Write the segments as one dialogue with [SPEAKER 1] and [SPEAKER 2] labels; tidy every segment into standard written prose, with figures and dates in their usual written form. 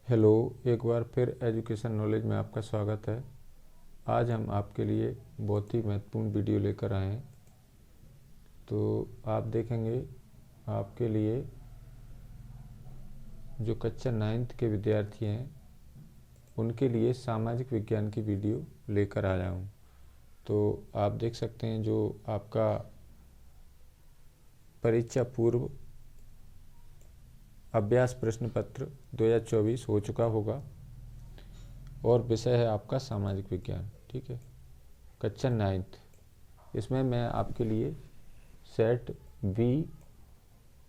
[SPEAKER 1] Hello, एक बार फिर education knowledge में आपका स्वागत है। आज हम आपके लिए बहुत ही महत्वपूर्ण वीडियो लेकर आए हैं। तो आप देखेंगे आपके लिए जो कक्षा 9th के विद्यार्थी हैं उनके लिए सामाजिक विज्ञान की वीडियो लेकर आया हूँ। तो आप देख सकते हैं जो आपका परीक्षा पूर्व अभ्यास प्रश्न पत्र 2024 हो चुका होगा और विषय है आपका सामाजिक विज्ञान। ठीक है, कक्षा 9th। इसमें मैं आपके लिए सेट बी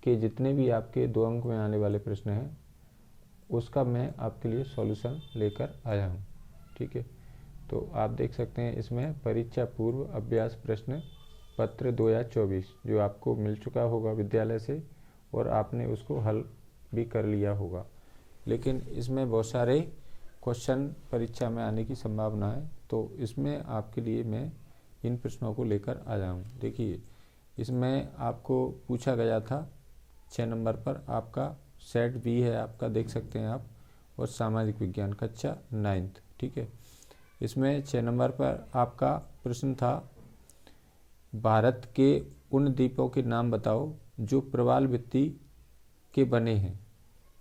[SPEAKER 1] के जितने भी आपके 2 अंक में आने वाले प्रश्न हैं उसका मैं आपके लिए सॉल्यूशन लेकर आया हूँ। ठीक है, तो आप देख सकते हैं इसमें परीक्षा पूर्व अभ्यास प्रश्न पत्र 2024 जो आपको मिल चुका होगा विद्यालय से और आपने उसको हल भी कर लिया होगा, लेकिन इसमें बहुत सारे क्वेश्चन परीक्षा में आने की संभावना है। तो इसमें आपके लिए मैं इन प्रश्नों को लेकर आया हूँ। देखिए, इसमें आपको पूछा गया था 6 नंबर पर आपका सेट बी है, आपका देख सकते हैं आप, और सामाजिक विज्ञान कक्षा 9th। ठीक है, इसमें 6 नंबर पर आपका प्रश्न था भारत के उन द्वीपों के नाम बताओ जो प्रवाल भित्ति के बने हैं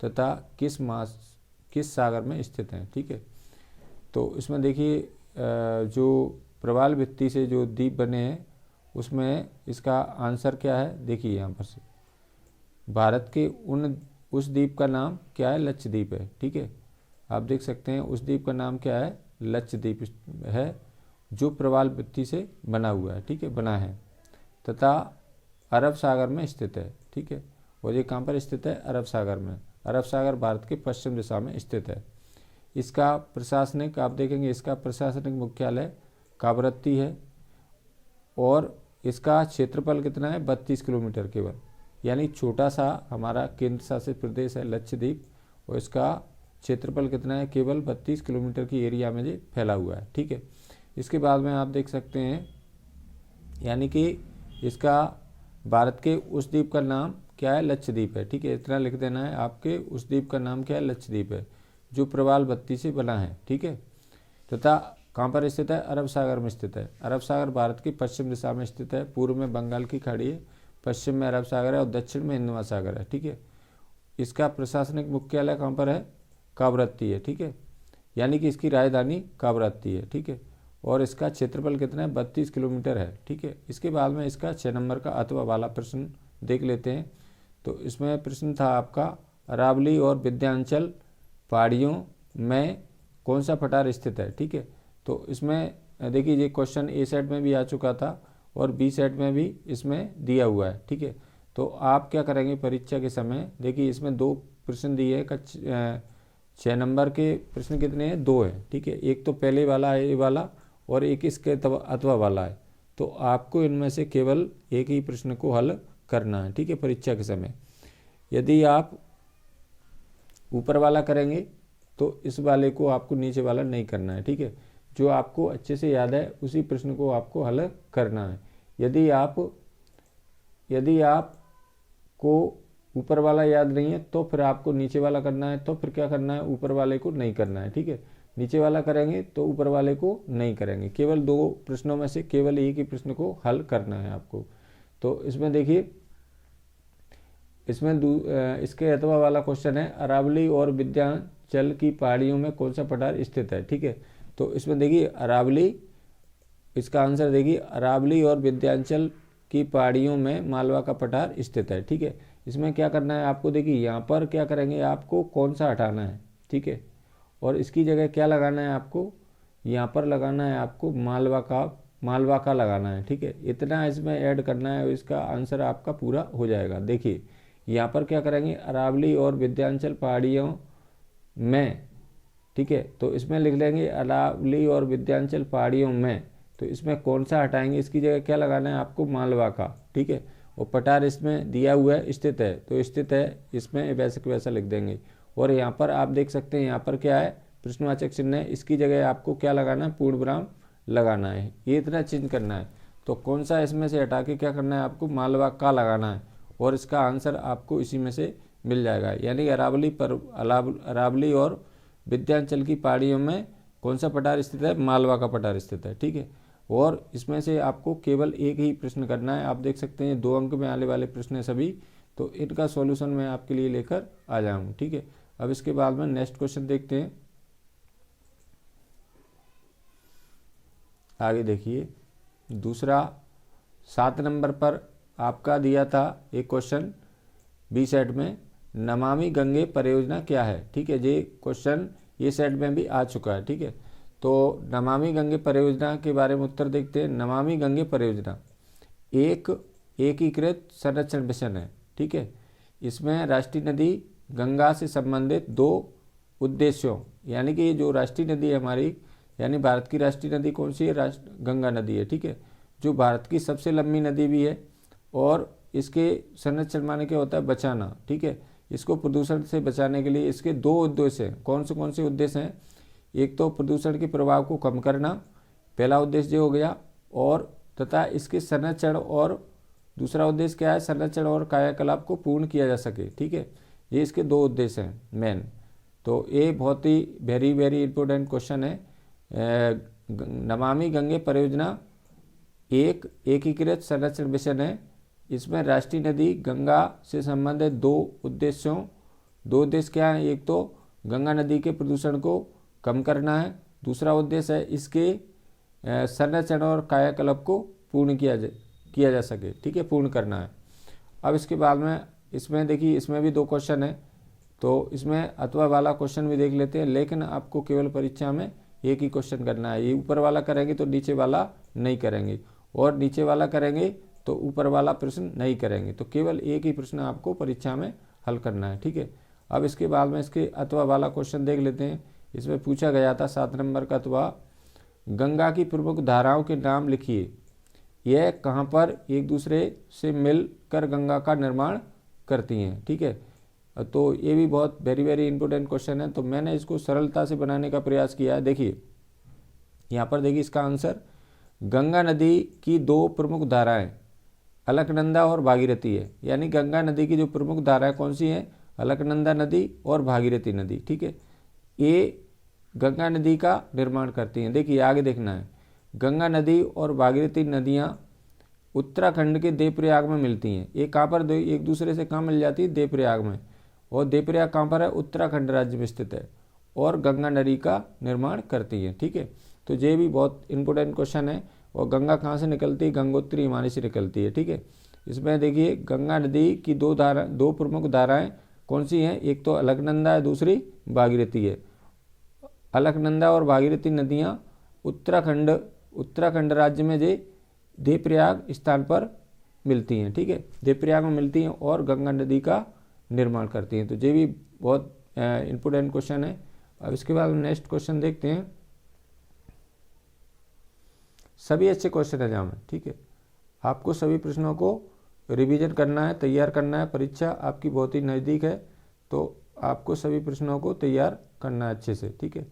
[SPEAKER 1] तथा किस सागर में स्थित हैं। ठीक है, तो इसमें देखिए जो प्रवाल भित्ति से जो द्वीप बने हैं उसमें इसका आंसर क्या है। देखिए यहाँ पर से भारत के उस द्वीप का नाम क्या है, लक्षद्वीप है। ठीक है, आप देख सकते हैं उस द्वीप का नाम क्या है, लक्षद्वीप है, जो प्रवाल भित्ति से बना हुआ है। ठीक है, बना है तथा अरब सागर में स्थित है। ठीक है, और ये कहाँ पर स्थित है, अरब सागर में। अरब सागर भारत के पश्चिम दिशा में स्थित है। इसका प्रशासनिक आप देखेंगे इसका प्रशासनिक मुख्यालय कावरत्ती है और इसका क्षेत्रफल कितना है, 32 किलोमीटर केवल, यानी छोटा सा हमारा केंद्र शासित प्रदेश है लक्षद्वीप और इसका क्षेत्रफल कितना है, केवल 32 किलोमीटर की एरिया में ये फैला हुआ है। ठीक है, इसके बाद में आप देख सकते हैं यानी कि इसका भारत के उस द्वीप का नाम क्या है, लक्षद्वीप है। ठीक है, इतना लिख देना है, आपके उस द्वीप का नाम क्या है, लक्षद्वीप है, जो प्रवाल भित्ति से बना है। ठीक है, तथा कहाँ पर स्थित है, अरब सागर में स्थित है। अरब सागर भारत की पश्चिम दिशा में स्थित है। पूर्व में बंगाल की खाड़ी है, पश्चिम में अरब सागर है और दक्षिण में हिंद महासागर है। ठीक है, इसका प्रशासनिक मुख्यालय कहाँ पर है, कावरत्ती है। ठीक है, यानी कि इसकी राजधानी कावरत्ती है। ठीक है, और इसका क्षेत्रफल कितना है, 32 किलोमीटर है। ठीक है, इसके बाद में इसका 6 नंबर का अथवा वाला प्रश्न देख लेते हैं। तो इसमें प्रश्न था आपका अरावली और विंध्याचल पहाड़ियों में कौन सा पठार स्थित है। ठीक है, तो इसमें देखिए ये क्वेश्चन ए सेट में भी आ चुका था और बी सेट में भी इसमें दिया हुआ है। ठीक है, तो आप क्या करेंगे परीक्षा के समय, देखिए इसमें 2 प्रश्न दिए हैं। 6 नंबर के प्रश्न कितने हैं, 2 हैं। ठीक है, एक तो पहले वाला है, ए वाला, और एक इसके अथवा वाला है। तो आपको इनमें से केवल एक ही प्रश्न को हल करना है। ठीक है, परीक्षा के समय यदि आप ऊपर वाला करेंगे तो इस वाले को आपको नीचे वाला नहीं करना है। ठीक है, जो आपको अच्छे से याद है उसी प्रश्न को आपको हल करना है। यदि आप को ऊपर वाला याद नहीं है तो फिर आपको नीचे वाला करना है। तो फिर क्या करना है, ऊपर वाले को नहीं करना है। ठीक है, नीचे वाला करेंगे तो ऊपर वाले को नहीं करेंगे। केवल 2 प्रश्नों में से केवल एक ही प्रश्न को हल करना है आपको। तो इसमें देखिए इसमें इसके अथवा वाला क्वेश्चन है अरावली और विंध्याचल की पहाड़ियों में कौन सा पठार स्थित है। ठीक है, तो इसमें देखिए अरावली, इसका आंसर देखिए अरावली और विंध्याचल की पहाड़ियों में मालवा का पठार स्थित है। ठीक है, इसमें क्या करना है आपको, देखिए यहाँ पर क्या करेंगे, आपको कौन सा हटाना है। ठीक है, और इसकी जगह क्या लगाना है आपको, यहाँ पर लगाना है आपको मालवा का लगाना है। ठीक है, इतना इसमें ऐड करना है, इसका आंसर आपका पूरा हो जाएगा। देखिए यहाँ पर क्या करेंगे, अरावली और विंध्याचल पहाड़ियों में। ठीक है, तो इसमें लिख लेंगे अरावली और विंध्याचल पहाड़ियों में, तो इसमें कौन सा हटाएंगे, इसकी जगह क्या लगाना है आपको, मालवा का। ठीक है, और पठार इसमें दिया हुआ है स्थित है, तो स्थित है इसमें वैसे के वैसा लिख देंगे। और यहाँ पर आप देख सकते हैं यहाँ पर क्या है, प्रश्नवाचक चिन्ह है, इसकी जगह आपको क्या लगाना है, पूर्ण विराम लगाना है। ये इतना चेंज करना है। तो कौन सा इसमें से हटा के क्या करना है आपको, मालवा का लगाना है और इसका आंसर आपको इसी में से मिल जाएगा। यानी अरावली और विंध्याचल की पहाड़ियों में कौन सा पठार स्थित है? मालवा का पठार स्थित है। ठीक है, और इसमें से आपको केवल एक ही प्रश्न करना है। आप देख सकते हैं 2 अंक में आने वाले प्रश्न है सभी, तो इनका सॉल्यूशन मैं आपके लिए लेकर आ जाऊँ। ठीक है, अब इसके बाद में नेक्स्ट क्वेश्चन देखते हैं। आगे देखिए, दूसरा 7 नंबर पर आपका दिया था एक क्वेश्चन बी सेट में, नमामि गंगे परियोजना क्या है? ठीक है, ये क्वेश्चन ये सेट में भी आ चुका है। ठीक है, तो नमामि गंगे परियोजना के बारे में उत्तर देखते हैं। नमामि गंगे परियोजना एक एकीकृत संरक्षण मिशन है। ठीक है, इसमें राष्ट्रीय नदी गंगा से संबंधित 2 उद्देश्यों, यानी कि ये जो राष्ट्रीय नदी है हमारी, यानी भारत की राष्ट्रीय नदी कौन सी है? गंगा नदी है। ठीक है, जो भारत की सबसे लंबी नदी भी है, और इसके संरक्षण माने क्या होता है? बचाना। ठीक है, इसको प्रदूषण से बचाने के लिए इसके 2 उद्देश्य हैं। कौन से उद्देश्य हैं? एक तो प्रदूषण के प्रभाव को कम करना, पहला उद्देश्य हो गया, और तथा इसके संरक्षण, और दूसरा उद्देश्य क्या है? संरक्षण और कायाकलाप को पूर्ण किया जा सके। ठीक है, ये इसके 2 उद्देश्य हैं मेन। तो ये बहुत ही वेरी इंपॉर्टेंट क्वेश्चन है। नमामि गंगे परियोजना एक एकीकृत संरक्षण मिशन है। इसमें राष्ट्रीय नदी गंगा से संबंधित 2 उद्देश्य क्या हैं? एक तो गंगा नदी के प्रदूषण को कम करना है, दूसरा उद्देश्य है इसके संरक्षण और कायाकल्प को पूर्ण किया जा सके। ठीक है, पूर्ण करना है। अब इसके बाद में इसमें देखिए, इसमें भी 2 क्वेश्चन है, तो इसमें अथवा वाला क्वेश्चन भी देख लेते हैं, लेकिन आपको केवल परीक्षा में एक ही क्वेश्चन करना है। ये ऊपर वाला करेंगे तो नीचे वाला नहीं करेंगे, और नीचे वाला करेंगे तो ऊपर वाला प्रश्न नहीं करेंगे। तो केवल एक ही प्रश्न आपको परीक्षा में हल करना है। ठीक है, अब इसके बाद में इसके अथवा वाला क्वेश्चन देख लेते हैं। इसमें पूछा गया था 7 नंबर का अथवा, गंगा की प्रमुख धाराओं के नाम लिखिए, यह कहाँ पर एक दूसरे से मिलकर गंगा का निर्माण करती हैं। ठीक है, तो ये भी बहुत वेरी इंपॉर्टेंट क्वेश्चन है। तो मैंने इसको सरलता से बनाने का प्रयास किया है। देखिए यहाँ पर देखिए, इसका आंसर गंगा नदी की 2 प्रमुख धाराएं अलकनंदा और भागीरथी है। यानी गंगा नदी की जो प्रमुख धाराएं कौन सी हैं? अलकनंदा नदी और भागीरथी नदी। ठीक है, ये गंगा नदी का निर्माण करती हैं। देखिए आगे देखना है, गंगा नदी और भागीरथी नदियाँ उत्तराखंड के देवप्रयाग में मिलती हैं। ये कहाँ पर एक दूसरे से कहाँ मिल जाती है? देवप्रयाग में। और देवप्रयाग कहाँ पर है? उत्तराखंड राज्य में स्थित है, और गंगा नदी का निर्माण करती हैं। ठीक है, तो ये भी बहुत इंपॉर्टेंट क्वेश्चन है। और गंगा कहाँ से निकलती है? गंगोत्री हिमालय से निकलती है। ठीक है, इसमें देखिए गंगा नदी की 2 प्रमुख धाराएं कौन सी हैं? एक तो अलकनंदा है, दूसरी भागीरथी है। अलकनंदा और भागीरथी नदियाँ उत्तराखंड राज्य में देवप्रयाग स्थान पर मिलती हैं। ठीक है, देवप्रयाग में मिलती हैं और गंगा नदी का निर्माण करती हैं। तो ये भी बहुत इंपॉर्टेंट क्वेश्चन है। अब इसके बाद नेक्स्ट क्वेश्चन देखते हैं। सभी अच्छे क्वेश्चन है जहाँ में। ठीक है, आपको सभी प्रश्नों को रिवीजन करना है, तैयार करना है। परीक्षा आपकी बहुत ही नज़दीक है, तो आपको सभी प्रश्नों को तैयार करना है अच्छे से। ठीक है,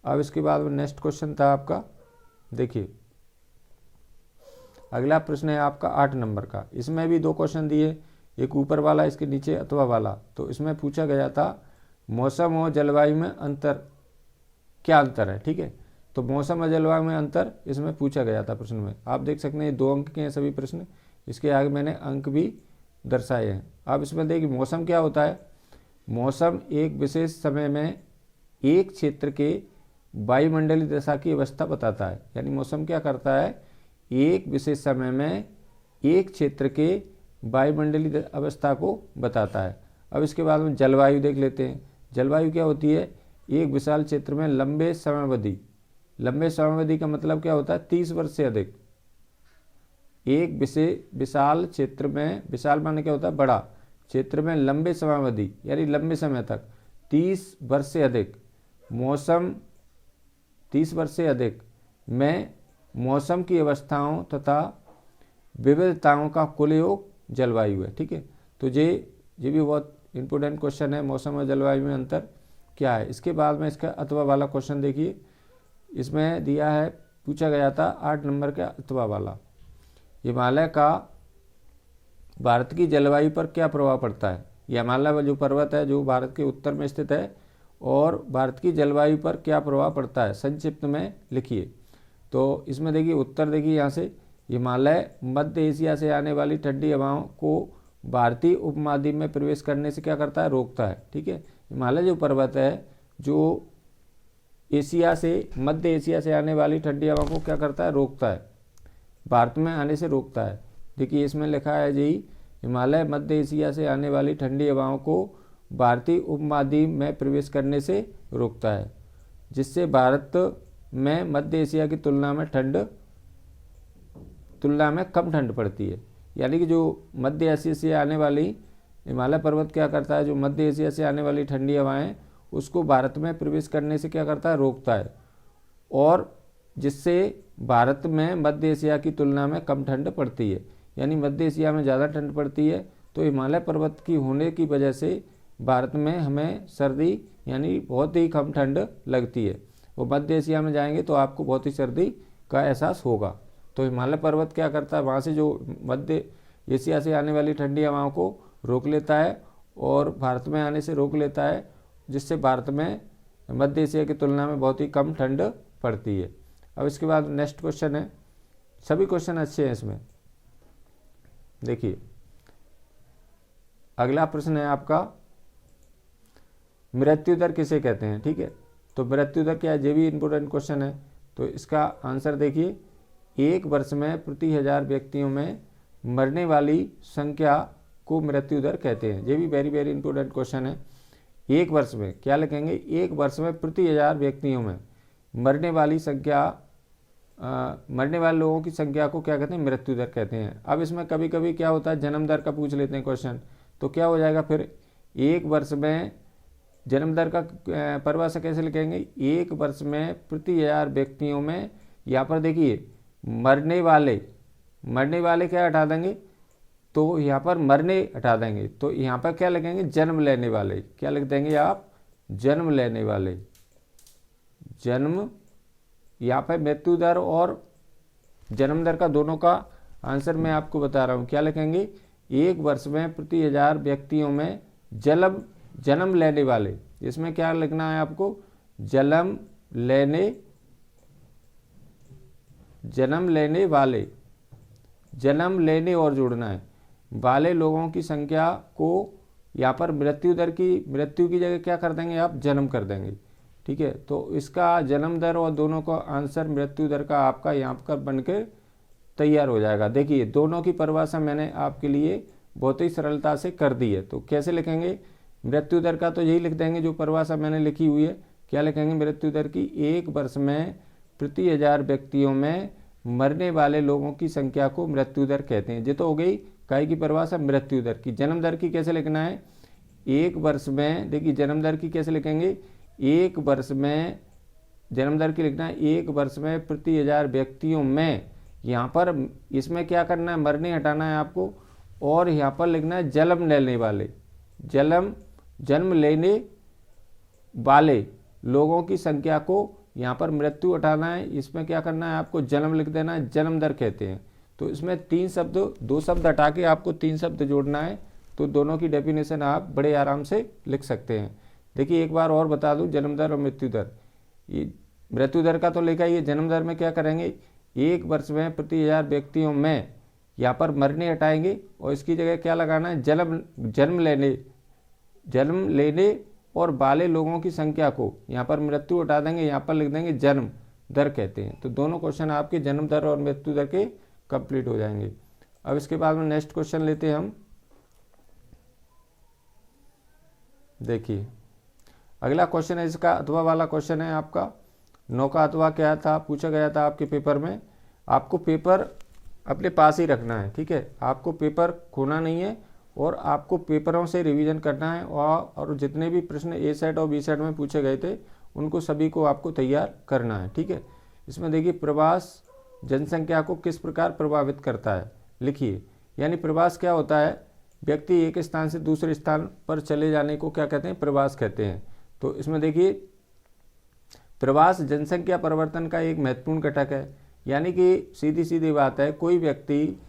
[SPEAKER 1] अब इसके बाद नेक्स्ट क्वेश्चन था आपका, देखिए अगला प्रश्न है आपका 8 नंबर का। इसमें भी 2 क्वेश्चन दिए, एक ऊपर वाला, इसके नीचे अथवा वाला। तो इसमें पूछा गया था मौसम और जलवायु में अंतर, क्या अंतर है? ठीक है, तो मौसम और जलवायु में अंतर इसमें पूछा गया था प्रश्न में। आप देख सकते हैं 2 अंक के हैं सभी प्रश्न, इसके आगे मैंने अंक भी दर्शाए हैं। अब इसमें देखिए मौसम क्या होता है? मौसम एक विशेष समय में एक क्षेत्र के वायुमंडलीय दशा की अवस्था बताता है। यानी मौसम क्या करता है? एक विशेष समय में एक क्षेत्र के वायुमंडलीय अवस्था को बताता है। अब इसके बाद में जलवायु देख लेते हैं। जलवायु क्या होती है? एक विशाल क्षेत्र में लंबे समयावधि का मतलब क्या होता है? 30 वर्ष से अधिक। एक विशाल क्षेत्र में, विशाल माने क्या होता है? बड़ा क्षेत्र में लंबे समयावधि यानी लंबे समय तक 30 वर्ष से अधिक मौसम 30 वर्ष से अधिक में मौसम की अवस्थाओं तथा विविधताओं का कुल योग जलवायु है। ठीक है, तो ये भी बहुत इंपॉर्टेंट क्वेश्चन है, मौसम और जलवायु में अंतर क्या है। इसके बाद में इसका अथवा वाला क्वेश्चन देखिए, इसमें दिया है, पूछा गया था 8 नंबर का अथवा वाला, हिमालय का भारत की जलवायु पर क्या प्रभाव पड़ता है? ये हिमालय जो पर्वत है जो भारत के उत्तर में स्थित है और भारत की जलवायु पर क्या प्रभाव पड़ता है, संक्षिप्त में लिखिए। तो इसमें देखिए उत्तर देखिए यहाँ से, हिमालय मध्य एशिया से आने वाली ठंडी हवाओं को भारतीय उपमहाद्वीप में प्रवेश करने से क्या करता है, रोकता है। ठीक है, हिमालय जो पर्वत है जो एशिया से, मध्य एशिया से आने वाली ठंडी हवाओं को क्या करता है, रोकता है, भारत में आने से रोकता है। देखिए इसमें लिखा है जी, हिमालय मध्य एशिया से आने वाली ठंडी हवाओं को भारतीय उपमहाद्वीप में प्रवेश करने से रोकता है, जिससे भारत में मध्य एशिया की तुलना में कम ठंड पड़ती है। यानी कि जो मध्य एशिया से आने वाली, हिमालय पर्वत क्या करता है, जो मध्य एशिया से आने वाली ठंडी हवाएं उसको भारत में प्रवेश करने से क्या करता है, रोकता है, और जिससे भारत में मध्य एशिया की तुलना में कम ठंड पड़ती है। यानी मध्य एशिया में ज़्यादा ठंड पड़ती है, तो हिमालय पर्वत की होने की वजह से भारत में हमें सर्दी यानी बहुत ही कम ठंड लगती है। वो मध्य एशिया में जाएंगे तो आपको बहुत ही सर्दी का एहसास होगा। तो हिमालय पर्वत क्या करता है, वहाँ से जो मध्य एशिया से आने वाली ठंडी हवाओं को रोक लेता है और भारत में आने से रोक लेता है, जिससे भारत में मध्य एशिया की तुलना में बहुत ही कम ठंड पड़ती है। अब इसके बाद नेक्स्ट क्वेश्चन है, सभी क्वेश्चन अच्छे हैं इसमें। देखिए अगला प्रश्न है आपका, मृत्यु दर किसे कहते हैं। ठीक है, तो मृत्यु दर क्या है, ये भी इंपॉर्टेंट क्वेश्चन है। तो इसका आंसर देखिए, एक वर्ष में प्रति 1000 व्यक्तियों में मरने वाली संख्या को मृत्यु दर कहते हैं। ये भी वेरी वेरी इंपॉर्टेंट क्वेश्चन है। एक वर्ष में क्या लिखेंगे, एक वर्ष में प्रति 1000 व्यक्तियों में मरने वाली लोगों की संख्या को क्या कहते हैं, मृत्यु दर कहते हैं। अब इसमें कभी कभी क्या होता है, जन्म दर का पूछ लेते हैं क्वेश्चन, तो क्या हो जाएगा फिर, एक वर्ष में जन्म दर का परिभाषा कैसे लिखेंगे, एक वर्ष में प्रति 1000 व्यक्तियों में, यहाँ पर देखिए मरने वाले क्या हटा देंगे, तो यहाँ पर मरने हटा देंगे, तो यहाँ पर क्या लिखेंगे, जन्म लेने वाले, क्या लिख देंगे आप, जन्म लेने वाले, जन्म, यहाँ पर मृत्यु दर और जन्म दर का दोनों का आंसर मैं आपको बता रहा हूँ। क्या लिखेंगे, एक वर्ष में प्रति 1000 व्यक्तियों में जन्म लेने वाले, इसमें क्या लिखना है आपको, जन्म लेने और जोड़ना है, वाले लोगों की संख्या को यहाँ पर मृत्यु की जगह क्या कर देंगे आप, जन्म कर देंगे। ठीक है, तो इसका जन्म दर और दोनों का आंसर मृत्यु दर का आपका यहाँ पर बनकर तैयार हो जाएगा। देखिए दोनों की परिभाषा मैंने आपके लिए बहुत ही सरलता से कर दी है। तो कैसे लिखेंगे, मृत्यु दर का तो यही लिख देंगे जो परिभाषा मैंने लिखी हुई है। क्या लिखेंगे, मृत्यु दर की, एक वर्ष में प्रति 1000 व्यक्तियों में मरने वाले लोगों की संख्या को मृत्यु दर कहते हैं। ये तो हो गई काय की परिभाषा मृत्यु दर की। जन्म दर की कैसे लिखना है, एक वर्ष में, देखिए जन्म दर की कैसे लिखेंगे, एक वर्ष में जन्म दर की लिखना है, एक वर्ष में प्रति 1000 व्यक्तियों में, यहाँ पर इसमें क्या करना है, मरने हटाना है आपको, और यहाँ पर लिखना है जन्म लेने वाले लोगों की संख्या को, यहाँ पर मृत्यु हटाना है, इसमें क्या करना है आपको, जन्म लिख देना है, जन्म दर कहते हैं। तो इसमें दो शब्द हटा के आपको 3 शब्द जोड़ना है, तो दोनों की डेफिनेशन आप बड़े आराम से लिख सकते हैं। देखिए एक बार और बता दूं, जन्म दर और मृत्यु दर, ये मृत्यु दर का तो लिखा ही है, जन्म दर में क्या करेंगे, एक वर्ष में प्रति 1000 व्यक्तियों में, यहाँ पर मरने हटाएंगे और इसकी जगह क्या लगाना है, जन्म लेने और वाले लोगों की संख्या को, यहाँ पर मृत्यु हटा देंगे, यहाँ पर लिख देंगे जन्म दर कहते हैं। तो दोनों क्वेश्चन आपके जन्म दर और मृत्यु दर के कंप्लीट हो जाएंगे। अब इसके बाद में नेक्स्ट क्वेश्चन लेते हैं हम। देखिए अगला क्वेश्चन है, इसका अथवा वाला क्वेश्चन है आपका, नौका अथवा क्या था, पूछा गया था आपके पेपर में। आपको पेपर अपने पास ही रखना है, ठीक है, आपको पेपर खोना नहीं है और आपको पेपरों से रिवीजन करना है, और जितने भी प्रश्न ए सेट और बी सेट में पूछे गए थे उनको सभी को आपको तैयार करना है। ठीक है, इसमें देखिए प्रवास जनसंख्या को किस प्रकार प्रभावित करता है, लिखिए। यानी प्रवास क्या होता है, व्यक्ति एक स्थान से दूसरे स्थान पर चले जाने को क्या कहते हैं, प्रवास कहते हैं। तो इसमें देखिए प्रवास जनसंख्या परिवर्तन का एक महत्वपूर्ण घटक है। यानी कि सीधी सीधी बात है, कोई व्यक्ति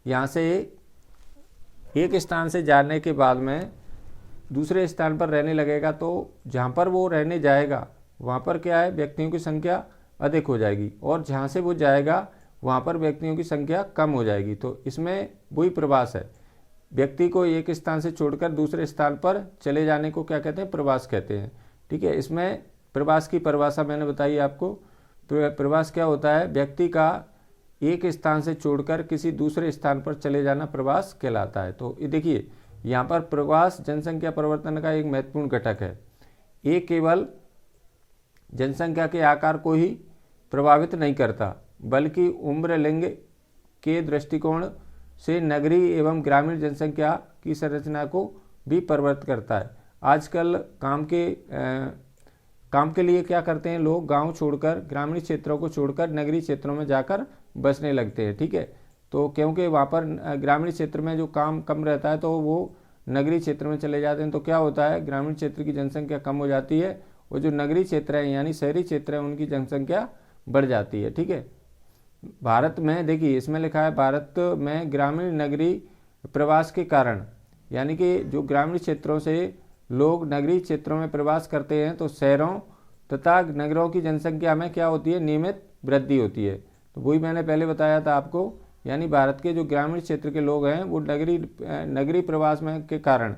[SPEAKER 1] यहाँ से एक स्थान से जाने के बाद में दूसरे स्थान पर रहने लगेगा तो जहाँ पर वो रहने जाएगा वहाँ पर क्या है, व्यक्तियों की संख्या अधिक हो जाएगी, और जहाँ से वो जाएगा वहाँ पर व्यक्तियों की संख्या कम हो जाएगी। तो इसमें वही प्रवास है, व्यक्ति को एक स्थान से छोड़कर दूसरे स्थान पर चले जाने को क्या कहते हैं, प्रवास कहते हैं। ठीक है, इसमें प्रवास की परिभाषा मैंने बताई आपको। प्रवास क्या होता है, व्यक्ति का एक स्थान से छोड़कर किसी दूसरे स्थान पर चले जाना प्रवास कहलाता है। तो ये देखिए यहाँ पर प्रवास जनसंख्या परिवर्तन का एक महत्वपूर्ण घटक है। ये केवल जनसंख्या के आकार को ही प्रभावित नहीं करता, बल्कि उम्र, लिंग के दृष्टिकोण से नगरीय एवं ग्रामीण जनसंख्या की संरचना को भी परिवर्तित करता है। आजकल काम के लिए क्या करते हैं लोग, गांव छोड़कर, ग्रामीण क्षेत्रों को छोड़कर नगरीय क्षेत्रों में जाकर बसने लगते हैं। ठीक है, तो क्योंकि वहाँ पर ग्रामीण क्षेत्र में जो काम कम रहता है तो वो नगरीय क्षेत्र में चले जाते हैं। तो क्या होता है, ग्रामीण क्षेत्र की जनसंख्या कम हो जाती है, और जो नगरीय क्षेत्र है यानी शहरी क्षेत्र है उनकी जनसंख्या बढ़ जाती है। ठीक है, भारत में देखिए इसमें लिखा है, भारत में ग्रामीण नगरीय प्रवास के कारण, यानी कि जो ग्रामीण क्षेत्रों से लोग नगरीय क्षेत्रों में प्रवास करते हैं तो शहरों तथा नगरों की जनसंख्या में क्या होती है, नियमित वृद्धि होती है। तो वही मैंने पहले बताया था आपको, यानी भारत के जो ग्रामीण क्षेत्र के लोग हैं वो नगरीय प्रवास में के कारण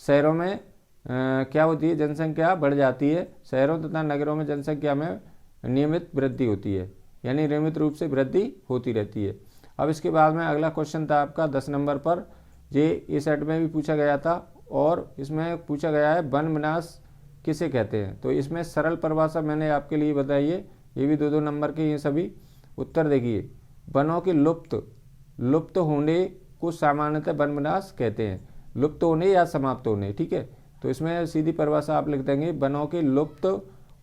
[SPEAKER 1] शहरों में क्या होती है, जनसंख्या बढ़ जाती है। शहरों तथा नगरों में जनसंख्या में नियमित वृद्धि होती है, यानी नियमित रूप से वृद्धि होती रहती है। अब इसके बाद में अगला क्वेश्चन था आपका 10 नंबर पर, ये सेट में भी पूछा गया था, और इसमें पूछा गया है वन विनाश किसे कहते हैं। तो इसमें सरल परिभाषा मैंने आपके लिए बताई है, ये भी 2-2 नंबर के ये सभी। उत्तर देखिए, वनों के लुप्त होने को सामान्यतः वन विनाश कहते हैं, लुप्त होने या समाप्त होने। ठीक है, तो इसमें सीधी परिभाषा आप लिख देंगे, वनों के लुप्त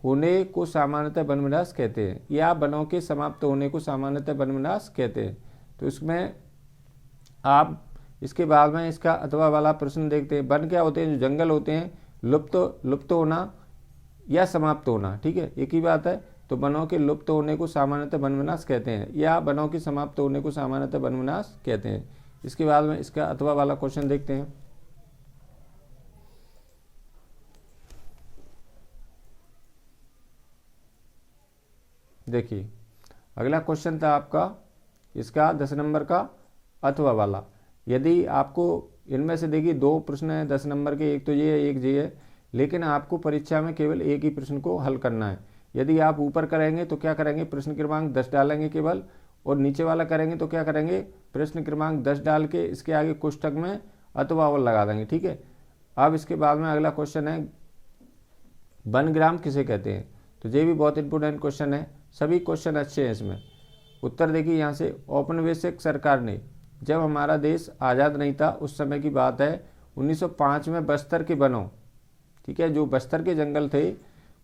[SPEAKER 1] होने को सामान्यतः वन विनाश कहते हैं, या वनों के समाप्त होने को सामान्यतः वन विनाश कहते हैं। तो इसमें आप इसके बाद में इसका अथवा वाला प्रश्न देखते हैं। वन क्या होते हैं, जो जंगल होते हैं, लुप्त होना या समाप्त होना। ठीक है, एक ही बात है। तो वनों के लुप्त होने को सामान्यतः वन विनाश कहते हैं, या वनों के समाप्त होने को सामान्यतः वन विनाश कहते हैं। इसके बाद में इसका अथवा वाला क्वेश्चन देखते हैं। देखिए अगला क्वेश्चन था आपका इसका 10 नंबर का अथवा वाला। यदि आपको इनमें से देखिए 2 प्रश्न हैं 10 नंबर के, एक तो ये है, एक ये है, लेकिन आपको परीक्षा में केवल एक ही प्रश्न को हल करना है। यदि आप ऊपर करेंगे तो क्या करेंगे, प्रश्न क्रमांक 10 डालेंगे केवल, और नीचे वाला करेंगे तो क्या करेंगे, प्रश्न क्रमांक 10 डाल के इसके आगे कोष्टक में अथवा और लगा देंगे। ठीक है, अब इसके बाद में अगला क्वेश्चन है वनग्राम किसे कहते हैं। तो ये भी बहुत इंपोर्टेंट क्वेश्चन है, सभी क्वेश्चन अच्छे हैं इसमें। उत्तर देखिए यहाँ से, औपनिवेशिक सरकार ने, जब हमारा देश आज़ाद नहीं था उस समय की बात है, 1905 में बस्तर के वनों, ठीक है, जो बस्तर के जंगल थे,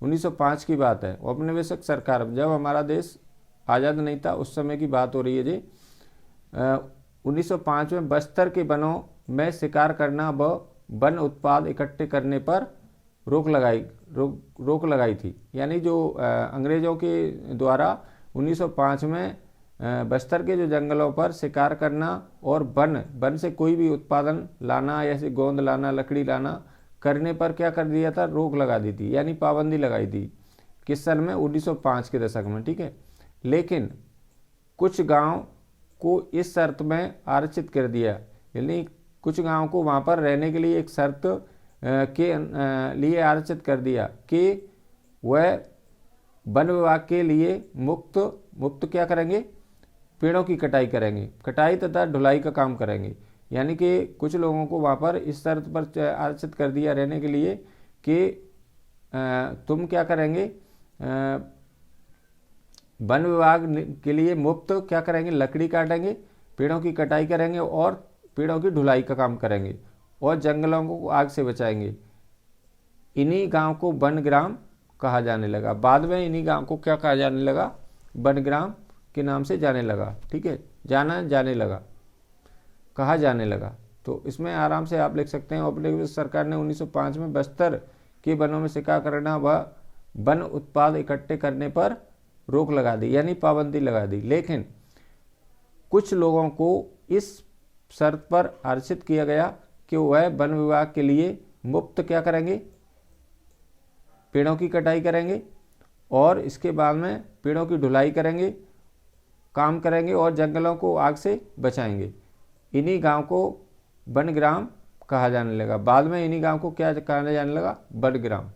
[SPEAKER 1] 1905 की बात है। औपनिवेशिक सरकार, जब हमारा देश आज़ाद नहीं था उस समय की बात हो रही है जी। 1905 में बस्तर के वनों में शिकार करना व वन उत्पाद इकट्ठे करने पर रोक लगाई थी। यानी जो अंग्रेज़ों के द्वारा 1905 में बस्तर के जो जंगलों पर शिकार करना और वन से कोई भी उत्पादन लाना, जैसे गोंद लाना, लकड़ी लाना करने पर क्या कर दिया था, रोक लगा दी थी, यानी पाबंदी लगाई थी। किस साल में, 1905 के दशक में। ठीक है, लेकिन कुछ गांव को इस शर्त में आरक्षित कर दिया, यानी कुछ गांव को वहां पर रहने के लिए एक शर्त के लिए आरक्षित कर दिया कि वह वन विभाग के लिए मुक्त क्या करेंगे, पेड़ों की कटाई करेंगे, कटाई तथा ढुलाई का काम करेंगे। यानी कि कुछ लोगों को वहाँ पर इस शर्त पर आरक्षित कर दिया रहने के लिए कि तुम क्या करेंगे, वन विभाग के लिए मुफ्त क्या करेंगे, लकड़ी काटेंगे, पेड़ों की कटाई करेंगे और पेड़ों की ढुलाई का काम करेंगे और जंगलों को आग से बचाएंगे। इन्हीं गांव को वनग्राम कहा जाने लगा। बाद में इन्हीं गांव को क्या कहा जाने लगा, वनग्राम के नाम से जाने लगा। ठीक है, कहा जाने लगा। तो इसमें आराम से आप लिख सकते हैं, औपनिवेशिक सरकार ने 1905 में बस्तर के वनों में शिकार करना व वन उत्पाद इकट्ठे करने पर रोक लगा दी, यानी पाबंदी लगा दी। लेकिन कुछ लोगों को इस शर्त पर आरक्षित किया गया कि वह वन विभाग के लिए मुफ्त क्या करेंगे, पेड़ों की कटाई करेंगे और इसके बाद में पेड़ों की ढुलाई करेंगे, काम करेंगे और जंगलों को आग से बचाएंगे। इन्हीं गांव को वनग्राम कहा जाने लगा। बाद में इन्हीं गांव को क्या कहा जाने लगा, वनग्राम।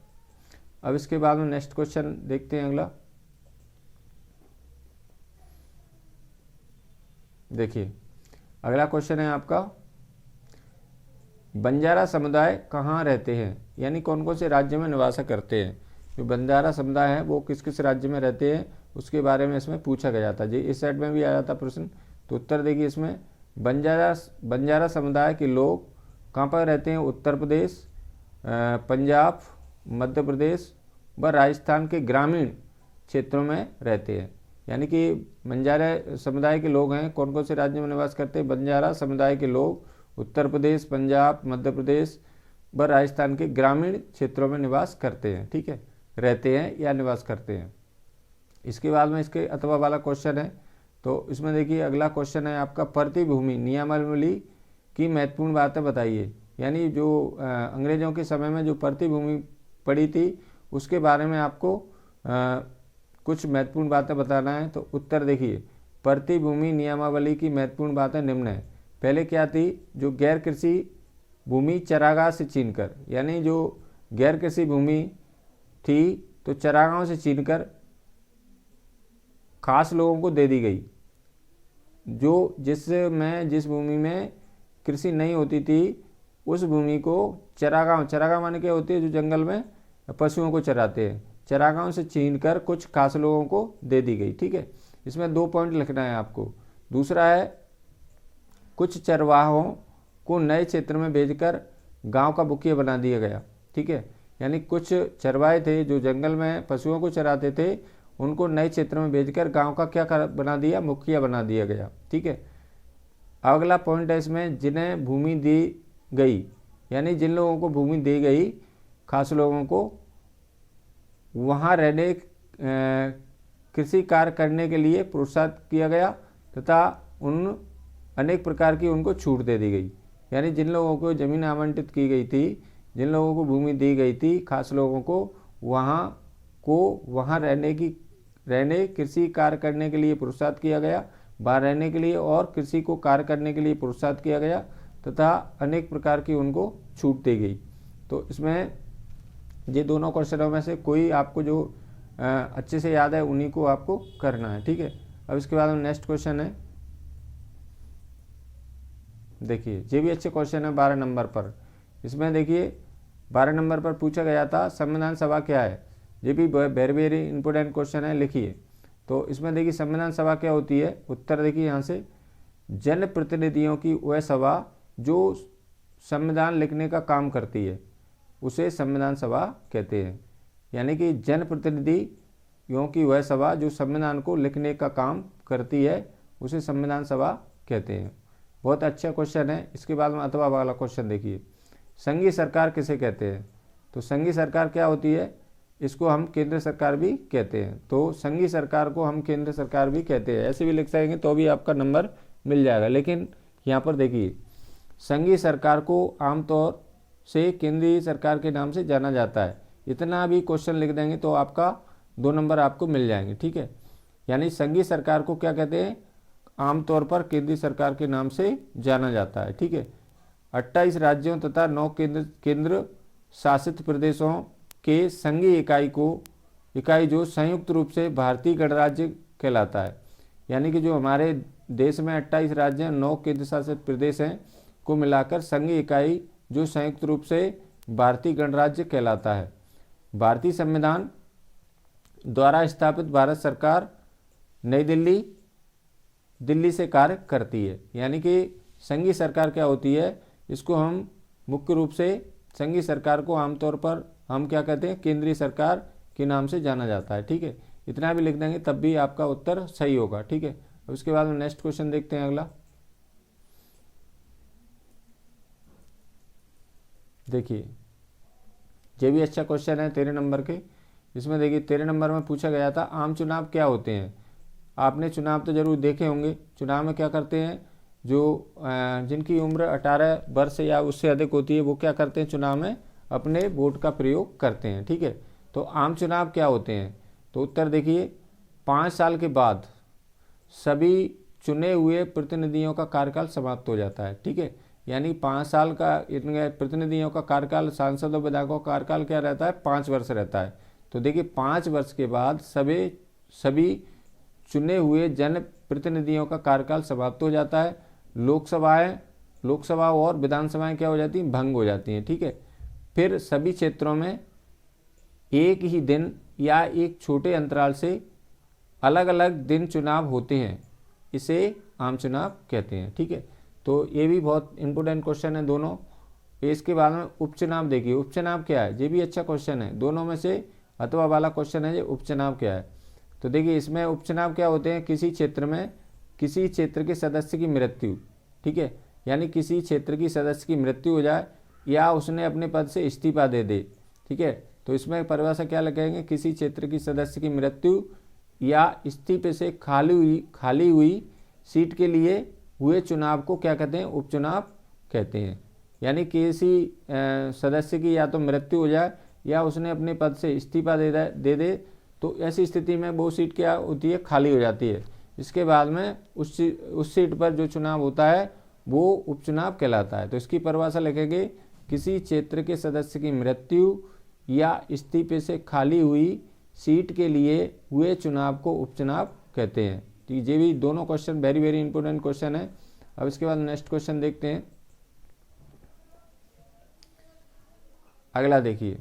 [SPEAKER 1] अब इसके बाद में नेक्स्ट क्वेश्चन देखते हैं अगला। देखिए अगला क्वेश्चन है आपका, बंजारा समुदाय कहाँ रहते हैं, यानी कौन कौन से राज्य में निवास करते हैं। जो बंजारा समुदाय है वो किस किस राज्य में रहते हैं उसके बारे में इसमें पूछा गया था जी। इस सेट में भी आया था प्रश्न। तो उत्तर देखिए इसमें, बंजारा समुदाय के लोग कहाँ पर रहते हैं, उत्तर प्रदेश, पंजाब, मध्य प्रदेश व राजस्थान के ग्रामीण क्षेत्रों में रहते हैं। यानी कि बंजारा समुदाय के लोग हैं कौन कौन से राज्यों में निवास करते हैं, बंजारा समुदाय के लोग उत्तर प्रदेश, पंजाब, मध्य प्रदेश व राजस्थान के ग्रामीण क्षेत्रों में निवास करते हैं। ठीक है, रहते हैं या निवास करते हैं। इसके बाद में इसके अथवा वाला क्वेश्चन है। तो इसमें देखिए अगला क्वेश्चन है आपका, प्रतिभूमि नियमावली की महत्वपूर्ण बातें बताइए। यानी जो अंग्रेजों के समय में जो प्रतिभूमि पड़ी थी उसके बारे में आपको कुछ महत्वपूर्ण बातें बताना है। तो उत्तर देखिए, प्रतिभूमि नियमावली की महत्वपूर्ण बातें निम्न है। पहले क्या थी, जो गैर कृषि भूमि चरागाह से छीनकर, यानी जो गैर कृषि भूमि थी तो चरागाहों से छीनकर खास लोगों को दे दी गई। जिस भूमि में कृषि नहीं होती थी उस भूमि को चरागाह माने क्या होती है, जो जंगल में पशुओं को चराते हैं, चरागाहों से छीनकर कुछ खास लोगों को दे दी गई। ठीक है, इसमें 2 पॉइंट लिखना है आपको। दूसरा है, कुछ चरवाहों को नए क्षेत्र में भेजकर गांव का मुखिया बना दिया गया। ठीक है, यानी कुछ चरवाहे थे जो जंगल में पशुओं को चराते थे, उनको नए क्षेत्र में भेजकर गांव का क्या बना दिया, मुखिया बना दिया गया। ठीक है, अगला पॉइंट है इसमें, जिन्हें भूमि दी गई, यानी जिन लोगों को भूमि दी गई, खास लोगों को, वहाँ रहने कृषि कार्य करने के लिए प्रोत्साहित किया गया तथा अनेक प्रकार की उनको छूट दे दी गई। यानी जिन लोगों को ज़मीन आवंटित की गई थी, जिन लोगों को भूमि दी गई थी, खास लोगों को वहाँ रहने कृषि कार्य करने के लिए प्रोत्साहित किया गया, वहाँ रहने के लिए और कृषि को कार्य करने के लिए प्रोत्साहित किया गया तथा अनेक प्रकार की उनको छूट दी गई। तो इसमें ये दोनों क्वेश्चनों में से कोई आपको जो अच्छे से याद है उन्हीं को आपको करना है। ठीक है, अब इसके बाद नेक्स्ट क्वेश्चन है, देखिए ये भी अच्छे क्वेश्चन है 12 नंबर पर। इसमें देखिए 12 नंबर पर पूछा गया था संविधान सभा क्या है। ये भी वेरी वेरी इंपॉर्टेंट क्वेश्चन है, लिखिए। तो इसमें देखिए संविधान सभा क्या होती है। उत्तर देखिए यहाँ से, जनप्रतिनिधियों की वह सभा जो संविधान लिखने का काम करती है उसे संविधान सभा कहते हैं। यानी कि जनप्रतिनिधियों की वह सभा जो संविधान को लिखने का काम करती है उसे संविधान सभा कहते हैं। बहुत अच्छा क्वेश्चन है। इसके बाद में अथवा वाला क्वेश्चन देखिए, संघीय सरकार किसे कहते हैं। तो संघीय सरकार क्या होती है, इसको हम केंद्र सरकार भी कहते हैं। तो संघीय सरकार को हम केंद्र सरकार भी कहते हैं, ऐसे भी लिख सकेंगे तो भी आपका नंबर मिल जाएगा। लेकिन यहाँ पर देखिए संघीय सरकार को आमतौर से केंद्रीय सरकार के नाम से जाना जाता है। इतना भी क्वेश्चन लिख देंगे तो आपका 2 नंबर आपको मिल जाएंगे। ठीक है, यानी संघीय सरकार को क्या कहते हैं, आमतौर पर केंद्रीय सरकार के नाम से जाना जाता है। ठीक है, 28 राज्यों तथा 9 केंद्र शासित प्रदेशों के संघीय इकाई जो संयुक्त रूप से भारतीय गणराज्य कहलाता है। यानी कि जो हमारे देश में 28 राज्य हैं, 9 केंद्र शासित प्रदेश हैं, को मिलाकर संघीय इकाई जो संयुक्त रूप से भारतीय गणराज्य कहलाता है। भारतीय संविधान द्वारा स्थापित भारत सरकार नई दिल्ली से कार्य करती है। यानी कि संघीय सरकार क्या होती है, इसको हम मुख्य रूप से संघीय सरकार को आमतौर पर हम क्या कहते हैं, केंद्रीय सरकार के नाम से जाना जाता है। ठीक है, इतना भी लिख देंगे तब भी आपका उत्तर सही होगा। ठीक है, अब उसके बाद में नेक्स्ट क्वेश्चन देखते हैं अगला। देखिए ये भी अच्छा क्वेश्चन है 13 नंबर के। इसमें देखिए 13 नंबर में पूछा गया था आम चुनाव क्या होते हैं। आपने चुनाव तो जरूर देखे होंगे। चुनाव में क्या करते हैं, जो जिनकी उम्र 18 वर्ष या उससे अधिक होती है वो क्या करते हैं, चुनाव में अपने वोट का प्रयोग करते हैं। ठीक है, तो आम चुनाव क्या होते हैं? तो उत्तर देखिए, 5 साल के बाद सभी चुने हुए प्रतिनिधियों का कार्यकाल समाप्त हो जाता है। ठीक है, यानी 5 साल का इनके प्रतिनिधियों का कार्यकाल, सांसदों विधायकों का कार्यकाल क्या रहता है? 5 वर्ष रहता है। तो देखिए 5 वर्ष के बाद सभी चुने हुए जन प्रतिनिधियों का कार्यकाल समाप्त हो जाता है। लोकसभा और विधानसभाएं क्या हो जाती हैं? भंग हो जाती हैं। ठीक है, फिर सभी क्षेत्रों में एक ही दिन या एक छोटे अंतराल से अलग अलग दिन चुनाव होते हैं, इसे आम चुनाव कहते हैं। ठीक है, तो ये भी बहुत इंपॉर्टेंट क्वेश्चन है दोनों। इसके बाद में उपचुनाव देखिए, उपचुनाव क्या है? ये भी अच्छा क्वेश्चन है, दोनों में से अथवा वाला क्वेश्चन है। ये उपचुनाव क्या है? तो देखिए इसमें उपचुनाव क्या होते हैं? किसी क्षेत्र के सदस्य की मृत्यु, ठीक है, यानी किसी क्षेत्र की सदस्य की मृत्यु हो जाए या उसने अपने पद से इस्तीफा दे दे। ठीक है, तो इसमें परिभाषा क्या लगाएंगे? किसी क्षेत्र की सदस्य की मृत्यु या इस्तीफे से खाली हुई सीट के लिए हुए चुनाव को क्या कहते हैं? उपचुनाव कहते हैं। यानी किसी सदस्य की या तो मृत्यु हो जाए या उसने अपने पद से इस्तीफा दे दे, तो ऐसी स्थिति में वो सीट क्या होती है? खाली हो जाती है। इसके बाद में उस सीट पर जो चुनाव होता है वो उपचुनाव कहलाता है। तो इसकी परिभाषा लिखेंगे, किसी क्षेत्र के सदस्य की मृत्यु या इस्तीफे से खाली हुई सीट के लिए हुए चुनाव को उपचुनाव कहते हैं। ठीक, ये भी दोनों question very very important question है। अब इसके बाद नेक्स्ट क्वेश्चन देखते हैं। अगला देखिए,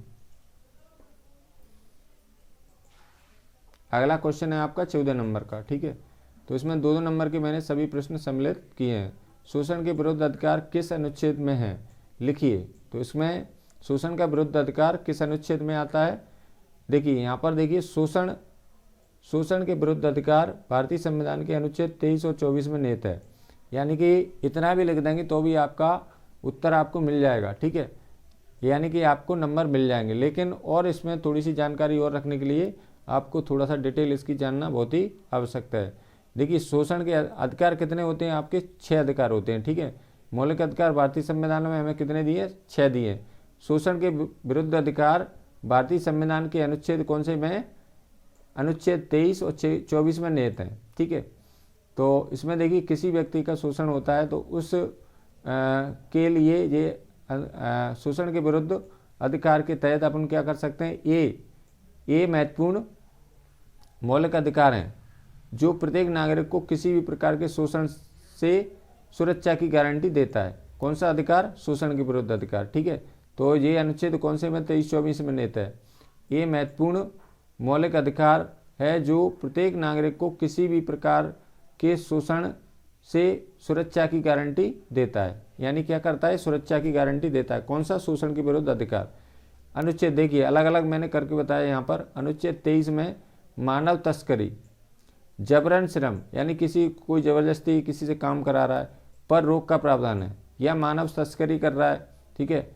[SPEAKER 1] अगला क्वेश्चन है आपका 14 नंबर का। ठीक है, तो इसमें 2-2 नंबर के मैंने सभी प्रश्न सम्मिलित किए हैं। शोषण के विरुद्ध अधिकार किस अनुच्छेद में है? लिखिए। तो इसमें शोषण का विरुद्ध अधिकार किस अनुच्छेद में आता है? देखिए यहाँ पर देखिए, शोषण के विरुद्ध अधिकार भारतीय संविधान के अनुच्छेद 23 और 24 में निहित है। यानी कि इतना भी लिख देंगे तो भी आपका उत्तर आपको मिल जाएगा। ठीक है, यानी कि आपको नंबर मिल जाएंगे। लेकिन और इसमें थोड़ी सी जानकारी और रखने के लिए आपको थोड़ा सा डिटेल इसकी जानना बहुत ही आवश्यकता है। देखिए शोषण के अधिकार कितने होते हैं? आपके 6 अधिकार होते हैं। ठीक है, मौलिक अधिकार भारतीय संविधान में हमें कितने दिए? 6 दिए। शोषण के विरुद्ध अधिकार भारतीय संविधान के अनुच्छेद कौन से में? अनुच्छेद 23 और 24 में निहित हैं। ठीक है, तो इसमें देखिए किसी व्यक्ति का शोषण होता है तो उस के लिए ये शोषण के विरुद्ध अधिकार के तहत अपन क्या कर सकते हैं? ये महत्वपूर्ण मौलिक अधिकार हैं जो प्रत्येक नागरिक को किसी भी प्रकार के शोषण से सुरक्षा की गारंटी देता है। कौन सा अधिकार? शोषण के विरुद्ध अधिकार। ठीक है, तो ये अनुच्छेद कौन से में? 23-24 में निहित है। ये महत्वपूर्ण मौलिक अधिकार है जो प्रत्येक नागरिक को किसी भी प्रकार के शोषण से सुरक्षा की गारंटी देता है। यानी क्या करता है? सुरक्षा की गारंटी देता है। कौन सा? शोषण के विरुद्ध अधिकार। अनुच्छेद देखिए अलग अलग मैंने करके बताया यहाँ पर। अनुच्छेद 23 में मानव तस्करी, जबरन श्रम, यानी कोई जबरदस्ती किसी से काम करा रहा है पर रोक का प्रावधान है, या मानव तस्करी कर रहा है। ठीक है,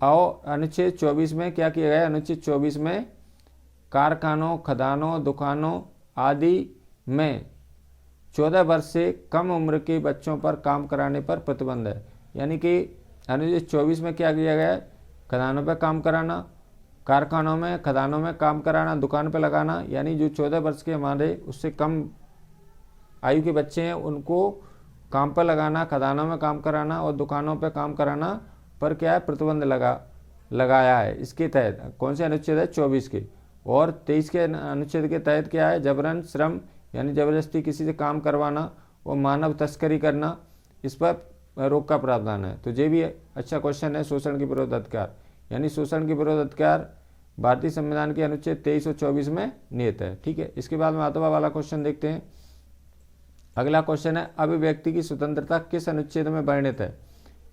[SPEAKER 1] और अनुच्छेद 24 में क्या किया गया? अनुच्छेद 24 में कारखानों, खदानों, दुकानों आदि में 14 वर्ष से कम उम्र के बच्चों पर काम कराने पर प्रतिबंध है। यानी कि अनुच्छेद 24 में क्या किया गया है? खदानों पर काम कराना, कारखानों में, खदानों में काम कराना, दुकान पर लगाना, यानी जो 14 वर्ष के हमारे उससे कम आयु के बच्चे हैं उनको काम पर लगाना, खदानों में काम कराना और दुकानों पर काम कराना पर क्या है? प्रतिबंध लगाया है। इसके तहत कौन से अनुच्छेद है? 24 के। और 23 के अनुच्छेद के तहत क्या है? जबरन श्रम, यानी जबरदस्ती किसी से काम करवाना और मानव तस्करी करना, इस पर रोक का प्रावधान है। तो ये भी अच्छा क्वेश्चन है। शोषण के विरुद्ध अधिकार, यानी शोषण के विरुद्ध अधिकार भारतीय संविधान के अनुच्छेद 23 और 24 में निहित है। ठीक है, इसके बाद में अथवा वाला क्वेश्चन देखते हैं। अगला क्वेश्चन है, अभिव्यक्ति की स्वतंत्रता किस अनुच्छेद में वर्णित है?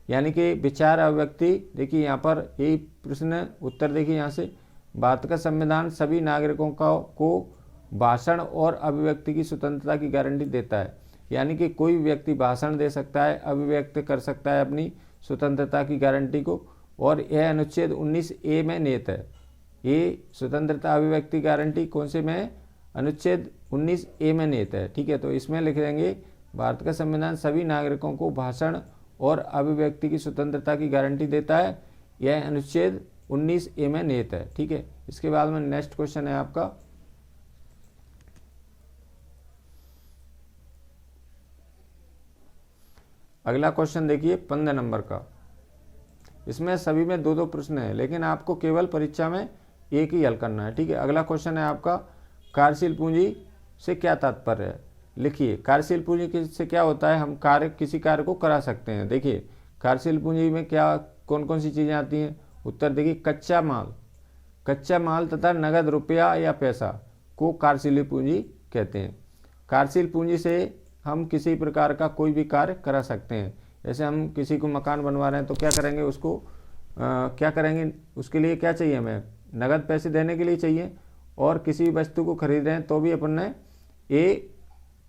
[SPEAKER 1] यानी कि विचार अभिव्यक्ति। देखिए यहाँ पर यही प्रश्न उत्तर देखिए यहाँ से, भारत का संविधान सभी नागरिकों को भाषण और अभिव्यक्ति की स्वतंत्रता की गारंटी देता है। यानी कि कोई व्यक्ति भाषण दे सकता है, अभिव्यक्त कर सकता है अपनी स्वतंत्रता की गारंटी को, और यह अनुच्छेद 19A में निहित है। ये स्वतंत्रता अभिव्यक्ति गारंटी कौन से में है? अनुच्छेद 19A में निहित है। ठीक है, तो इसमें लिख देंगे, भारत का संविधान सभी नागरिकों को भाषण और अभिव्यक्ति की स्वतंत्रता की गारंटी देता है। यह अनुच्छेद 19A में निहित है। ठीक है, इसके बाद में नेक्स्ट क्वेश्चन है आपका अगला क्वेश्चन देखिए 15 नंबर का। इसमें सभी में दो दो प्रश्न है, लेकिन आपको केवल परीक्षा में एक ही हल करना है। ठीक है, अगला क्वेश्चन है आपका कार्यशील पूंजी से क्या तात्पर्य है। लिखिए, कार्यशील पूंजी से क्या होता है, हम किसी कार्य को करा सकते हैं। देखिए, कार्यशील पूंजी में क्या कौन कौन सी चीज़ें आती हैं। उत्तर देखिए, कच्चा माल तथा नगद रुपया या पैसा को कार्यशील पूंजी कहते हैं। कार्यशील पूंजी से हम किसी प्रकार का कोई भी कार्य करा सकते हैं। जैसे हम किसी को मकान बनवा रहे हैं तो क्या करेंगे, उसको क्या करेंगे, उसके लिए क्या चाहिए, हमें नगद पैसे देने के लिए चाहिए, और किसी वस्तु को खरीद रहे हैं तो भी अपन ने ए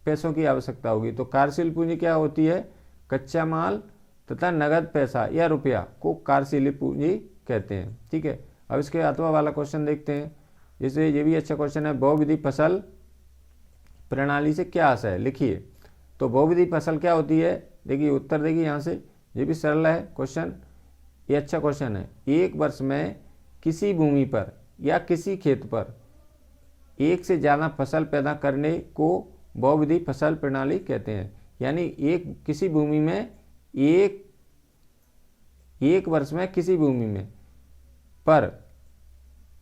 [SPEAKER 1] पैसों की आवश्यकता होगी। तो कार्यशील पूंजी क्या होती है, कच्चा माल तथा नगद पैसा या रुपया को कार्यशील पूंजी कहते हैं। ठीक है, अब इसके अथवा वाला क्वेश्चन देखते हैं। जैसे ये भी अच्छा क्वेश्चन है, बहुविधि फसल प्रणाली से क्या आशय है। लिखिए, तो बहुविधि फसल क्या होती है। देखिए उत्तर देखिए यहाँ से, ये भी सरल है क्वेश्चन, ये अच्छा क्वेश्चन है। एक वर्ष में किसी भूमि पर या किसी खेत पर एक से ज़्यादा फसल पैदा करने को बहुविधि फसल प्रणाली कहते हैं। यानी किसी भूमि में एक वर्ष में किसी भूमि में पर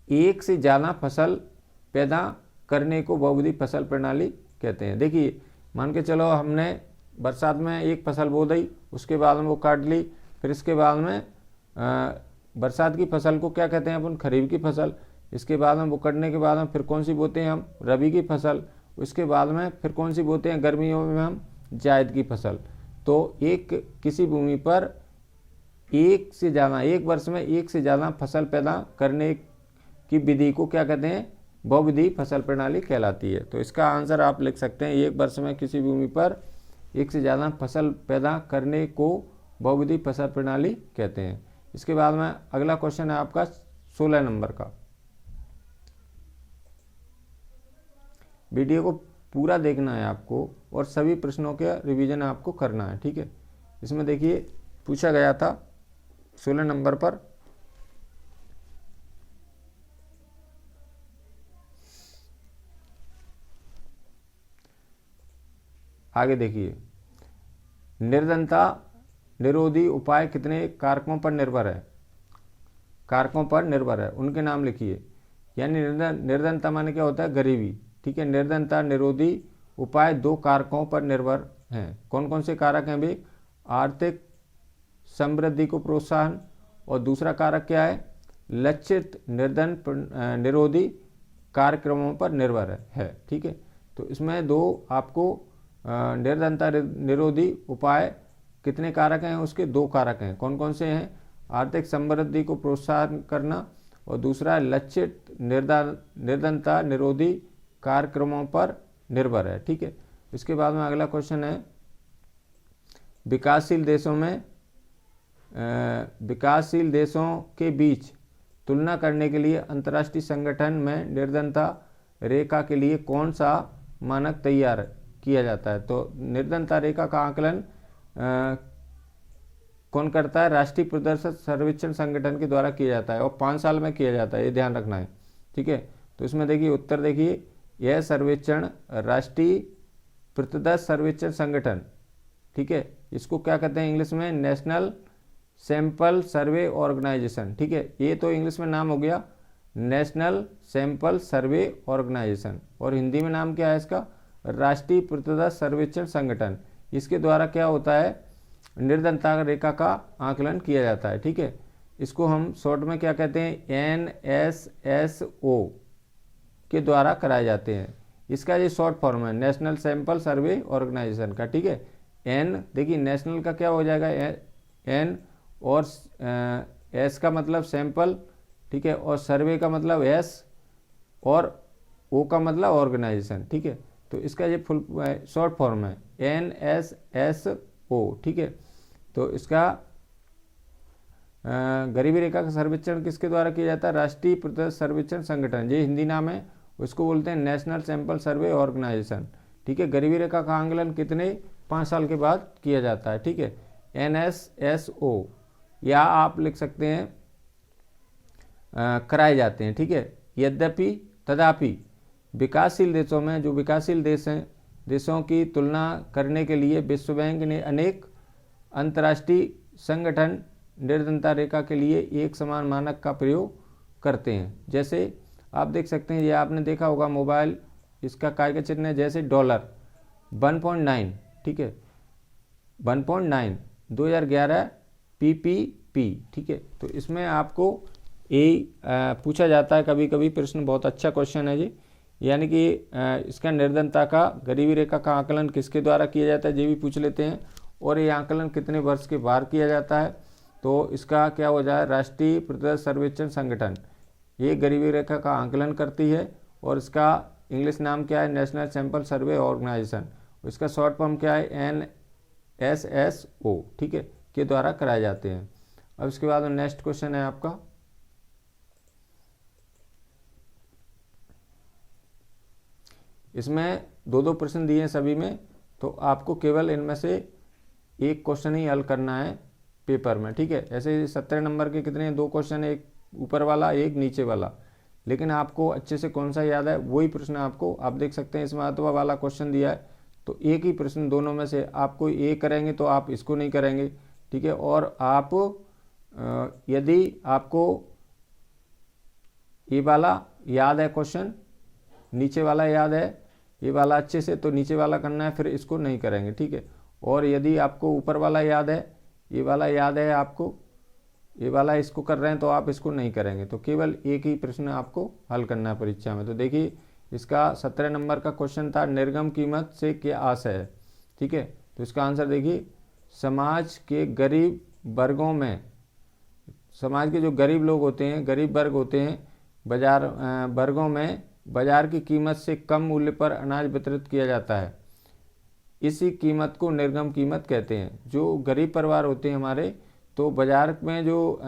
[SPEAKER 1] एक से ज़्यादा फसल पैदा करने को बहुविधि फसल प्रणाली कहते हैं। देखिए, मान के चलो हमने बरसात में एक फसल बो दी, उसके बाद में वो काट ली, फिर इसके बाद में बरसात की फसल को क्या कहते हैं अपन, खरीफ की फसल। इसके बाद में वो कटने के बाद में फिर कौन सी बोते हैं हम, रबी की फसल। उसके बाद में फिर कौन सी बोते हैं, गर्मियों में हम जायद की फसल। तो किसी भूमि पर एक वर्ष में एक से ज़्यादा फसल पैदा करने की विधि को क्या कहते हैं, बहुविधि फसल प्रणाली कहलाती है। तो इसका आंसर आप लिख सकते हैं, एक वर्ष में किसी भूमि पर एक से ज़्यादा फसल पैदा करने को बहुविधि फसल प्रणाली कहते हैं। इसके बाद में अगला क्वेश्चन है आपका 16 नंबर का। वीडियो को पूरा देखना है आपको और सभी प्रश्नों के रिवीजन आपको करना है। ठीक है, इसमें देखिए पूछा गया था 16 नंबर पर, आगे देखिए, निर्धनता निरोधी उपाय कितने कारकों पर निर्भर है, उनके नाम लिखिए। यानी निर्धनता माने क्या होता है, गरीबी। ठीक है, निर्धनता निरोधी उपाय 2 कारकों पर निर्भर हैं। कौन कौन से कारक हैं भाई, आर्थिक समृद्धि को प्रोत्साहन, और दूसरा कारक क्या है, लक्षित निर्धन निरोधी कार्यक्रमों पर निर्भर है। ठीक है, तो इसमें 2 आपको निर्धनता निरोधी उपाय कितने कारक हैं, उसके 2 कारक हैं। कौन कौन से हैं, आर्थिक समृद्धि को प्रोत्साहन करना, और दूसरा लक्षित निर्धनता निरोधी कार्यक्रमों पर निर्भर है। ठीक है, इसके बाद में अगला क्वेश्चन है, विकासशील देशों के बीच तुलना करने के लिए अंतर्राष्ट्रीय संगठन में निर्धनता रेखा के लिए कौन सा मानक तैयार किया जाता है। तो निर्धनता रेखा का आकलन कौन करता है, राष्ट्रीय प्रदर्शन सर्वेक्षण संगठन के द्वारा किया जाता है, और 5 साल में किया जाता है, ये ध्यान रखना है। ठीक है, तो इसमें देखिए उत्तर देखिए, यह सर्वेक्षण राष्ट्रीय प्रतिदर्श सर्वेक्षण संगठन, ठीक है, इसको क्या कहते हैं इंग्लिश में, नेशनल सैंपल सर्वे ऑर्गेनाइजेशन। ठीक है, ये तो इंग्लिश में नाम हो गया नेशनल सैंपल सर्वे ऑर्गेनाइजेशन, और हिंदी में नाम क्या है इसका, राष्ट्रीय प्रतिदर्श सर्वेक्षण संगठन। इसके द्वारा क्या होता है, निर्धनता रेखा का आकलन किया जाता है। ठीक है, इसको हम शॉर्ट में क्या कहते हैं, NSSO के द्वारा कराए जाते हैं। इसका ये शॉर्ट फॉर्म है, नेशनल सैंपल सर्वे ऑर्गेनाइजेशन का। ठीक है, N देखिए नेशनल का क्या हो जाएगा, N, और S का मतलब सैंपल, ठीक है, और सर्वे का मतलब S, और O का मतलब ऑर्गेनाइजेशन। ठीक है, तो इसका ये फुल शॉर्ट फॉर्म है NSSO। ठीक है, तो इसका गरीबी रेखा का सर्वेक्षण किसके द्वारा किया जाता है, राष्ट्रीय प्रतिदर्श सर्वेक्षण संगठन, ये हिंदी नाम है, उसको बोलते हैं नेशनल सैंपल सर्वे ऑर्गेनाइजेशन। ठीक है, गरीबी रेखा का आकलन कितने 5 साल के बाद किया जाता है। ठीक है, NSSO, या आप लिख सकते हैं कराए जाते हैं, ठीक है। यद्यपि तथापि विकासशील देशों में, जो विकासशील देश हैं, देशों की तुलना करने के लिए विश्व बैंक ने अनेक अंतर्राष्ट्रीय संगठन निर्धनता रेखा के लिए एक समान मानक का प्रयोग करते हैं। जैसे आप देख सकते हैं, ये आपने देखा होगा मोबाइल, इसका काय का चिन्ह है, जैसे $, 1.9, ठीक है, 1.9 2011 PPP, ठीक है। तो इसमें आपको पूछा जाता है कभी कभी प्रश्न, बहुत अच्छा क्वेश्चन है जी। यानी कि इसका निर्धनता का, गरीबी रेखा का आकलन किसके द्वारा किया जाता है, ये भी पूछ लेते हैं। और ये आकलन कितने वर्ष के बाद किया जाता है, तो इसका क्या हो जाए, राष्ट्रीय प्रतिशत सर्वेक्षण संगठन, ये गरीबी रेखा का आकलन करती है। और इसका इंग्लिश नाम क्या है, नेशनल सैंपल सर्वे ऑर्गेनाइजेशन, इसका शॉर्ट फॉर्म क्या है, NSSO, ठीक है, के द्वारा कराए जाते हैं। अब इसके बाद नेक्स्ट क्वेश्चन है आपका, इसमें 2-2 प्रश्न दिए हैं सभी में, तो आपको केवल इनमें से एक क्वेश्चन ही हल करना है पेपर में, ठीक है। ऐसे 17 नंबर के कितने, 2 क्वेश्चन, एक ऊपर वाला एक नीचे वाला, लेकिन आपको अच्छे से कौन सा याद है वही प्रश्न आपको, आप देख सकते हैं इसमें अथवा वाला क्वेश्चन दिया है, तो एक ही प्रश्न दोनों में से आपको ये करेंगे तो आप इसको नहीं करेंगे, ठीक है। और आप यदि आपको ये वाला याद है क्वेश्चन, नीचे वाला याद है ये वाला अच्छे से, तो नीचे वाला करना है, फिर इसको नहीं करेंगे, ठीक है। और यदि आपको ऊपर वाला याद है, ये वाला याद है आपको, ये वाला इसको कर रहे हैं, तो आप इसको नहीं करेंगे। तो केवल एक ही प्रश्न आपको हल करना है परीक्षा में। तो देखिए इसका 17 नंबर का क्वेश्चन था, निर्गम कीमत से क्या आशय है, ठीक है। तो इसका आंसर देखिए, समाज के गरीब वर्गों में, समाज के जो गरीब लोग होते हैं, गरीब वर्ग होते हैं, बाजार वर्गों में बाजार की कीमत से कम मूल्य पर अनाज वितरित किया जाता है। इसी कीमत को निर्गम कीमत कहते हैं। जो गरीब परिवार होते हैं हमारे, तो बाजार में जो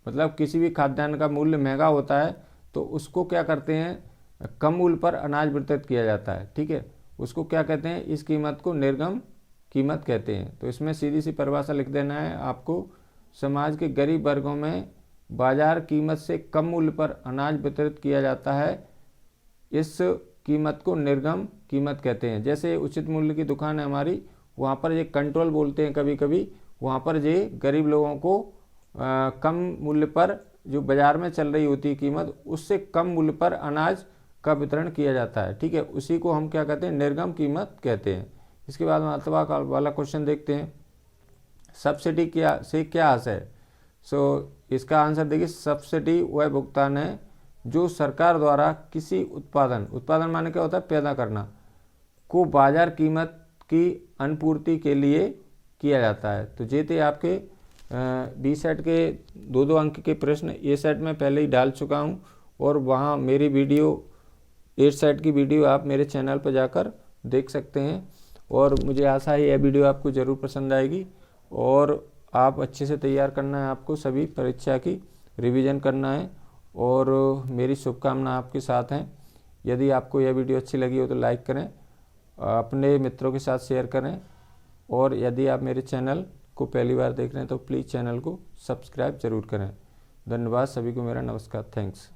[SPEAKER 1] मतलब किसी भी खाद्यान्न का मूल्य महंगा होता है, तो उसको क्या करते हैं, कम मूल्य पर अनाज वितरित किया जाता है, ठीक है। उसको क्या कहते हैं, इस कीमत को निर्गम कीमत कहते हैं। तो इसमें सीधी सी परिभाषा लिख देना है आपको, समाज के गरीब वर्गों में बाजार कीमत से कम मूल्य पर अनाज वितरित किया जाता है, इस कीमत को निर्गम कीमत कहते हैं। जैसे उचित मूल्य की दुकान है हमारी, वहाँ पर ये कंट्रोल बोलते हैं कभी कभी, वहाँ पर ये गरीब लोगों को कम मूल्य पर, जो बाजार में चल रही होती है कीमत, उससे कम मूल्य पर अनाज का वितरण किया जाता है, ठीक है। उसी को हम क्या कहते हैं, निर्गम कीमत कहते हैं। इसके बाद में अथवा वाला क्वेश्चन देखते हैं, सब्सिडी क्या से क्या आशय है। सो इसका आंसर देखिए, सब्सिडी वह भुगतान है जो सरकार द्वारा किसी उत्पादन माने क्या होता है, पैदा करना, को बाजार कीमत की अनुपूर्ति के लिए किया जाता है। तो ये थे आपके बी सेट के 2-2 अंक के प्रश्न। ए सेट में पहले ही डाल चुका हूँ, और वहाँ मेरी वीडियो, ए सेट की वीडियो आप मेरे चैनल पर जाकर देख सकते हैं। और मुझे आशा है यह वीडियो आपको ज़रूर पसंद आएगी, और आप अच्छे से तैयार करना है, आपको सभी परीक्षा की रिवीजन करना है, और मेरी शुभकामना आपके साथ हैं। यदि आपको यह वीडियो अच्छी लगी हो तो लाइक करें, अपने मित्रों के साथ शेयर करें, और यदि आप मेरे चैनल को पहली बार देख रहे हैं तो प्लीज़ चैनल को सब्सक्राइब ज़रूर करें। धन्यवाद सभी को, मेरा नमस्कार, थैंक्स।